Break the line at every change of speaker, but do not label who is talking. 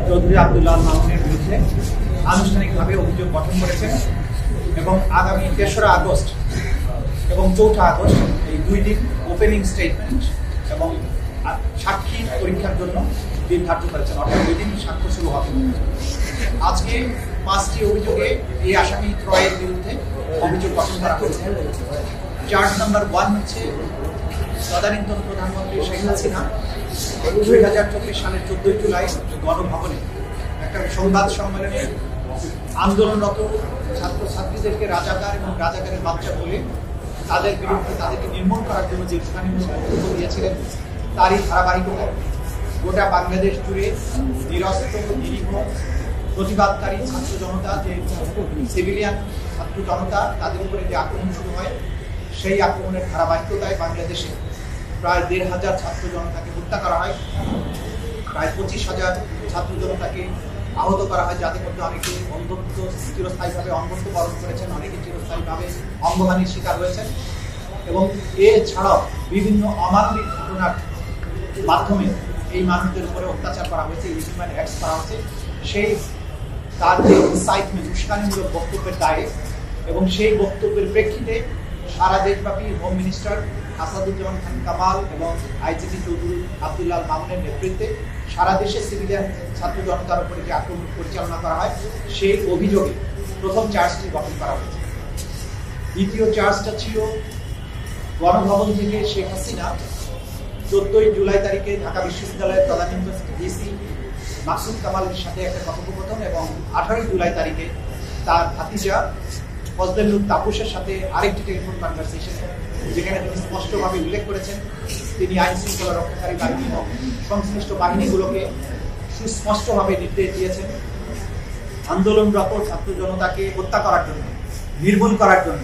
চৌধুরী আব্দুল্লাহ আল মামুনের বিরুদ্ধে আনুষ্ঠানিকভাবে অভিযোগ গঠন করেছেন এবং আগামী ৩রা আগস্ট এবং ৪ঠা আগস্ট এই 2 দিন ওপেনিং স্টেটমেন্ট এবং সাক্ষী পরীক্ষার জন্য দিন ধার্য করেছেন, অর্থাৎ 2 দিন সাক্ষ্য শুরু হবে। আজকে 5টি অভিযোগে এই আসামি ত্রয়ের বিরুদ্ধে অভিযোগ গঠন করা হয়েছে। চার্জ নাম্বার 1 হচ্ছে তদানীন্তন প্রধানমন্ত্রী শেখ হাসিনা 2024 সালের 14 জুলাই গণভবনে একটা সংবাদ সম্মেলনে আন্দোলনরত ছাত্রছাত্রীদেরকে রাজাকার এবং রাজাকারের বাচ্চা বলে তাদের বিরুদ্ধে তাদেরকে নির্মূল করার জন্য যে উস্কানিমূলক বক্তব্য দিয়েছিলেন, তারই ধারাবাহিকতায় গোটা বাংলাদেশ জুড়ে নিরস্ত্র নিরীহ প্রতিবাদকারী ছাত্র জনতা, যে সিভিলিয়ান ছাত্র জনতা, তাদের উপরে যে আক্রমণ শুরু হয়, সেই আক্রমণের ধারাবাহিকতায় বাংলাদেশে প্রায় ১৫০০ ছাত্র জনতাকে হত্যা করা হয়, প্রায় ২৫,০০০ ছাত্র জনতাকে আহত করা হয়, যাদের মধ্যে অনেকে অন্ধত্ব চিরস্থায়ীভাবে অন্ধত্ব বরণ করেছেন, অনেকে চিরস্থায়ীভাবে অঙ্গহানির শিকার হয়েছেন। এবং এছাড়াও বিভিন্ন অমানবিক ঘটনার মাধ্যমে এই মানুষদের উপরে অত্যাচার করা হয়েছে, ইনহিউম্যান অ্যাক্টস করা হয়েছে। সেই তার যে ইনসাইটমেন্ট, উস্কানিমূলক বক্তব্যের দায়ে এবং সেই বক্তব্যের প্রেক্ষিতে সারা দেশব্যাপী হোম মিনিস্টার আসাদুজ্জামান খান কামাল এবং আইজিপি চৌধুরী আব্দুল্লাহ আল মামুনের নেতৃত্বে সারা দেশে সিভিলিয়ান ছাত্র জনতার উপরে যে আক্রমণ পরিচালনা করা হয়, সেই অভিযোগে প্রথম চার্জটি গঠন করা হয়েছে। দ্বিতীয় চার্জটা ছিল গণভবন থেকে শেখ হাসিনা 14 জুলাই তারিখে ঢাকা বিশ্ববিদ্যালয়ের তদানীন্তন ভিসি মাকসুদ কামালের সাথে একটা কথোপকথন এবং 18 জুলাই তারিখে তার ভাতিজা ফজলুল তাপসের সাথে আরেকটি টেলিফোন কনভারসেশন, যেখানে তিনি স্পষ্টভাবে উল্লেখ করেছেন তিনি আইন শৃঙ্খলা রক্ষাকারী বাহিনী এবং সংশ্লিষ্ট বাহিনীগুলোকে সুস্পষ্টভাবে নির্দেশ দিয়েছেন আন্দোলনরত ছাত্র জনতাকে হত্যা করার জন্য, নির্মূল করার জন্য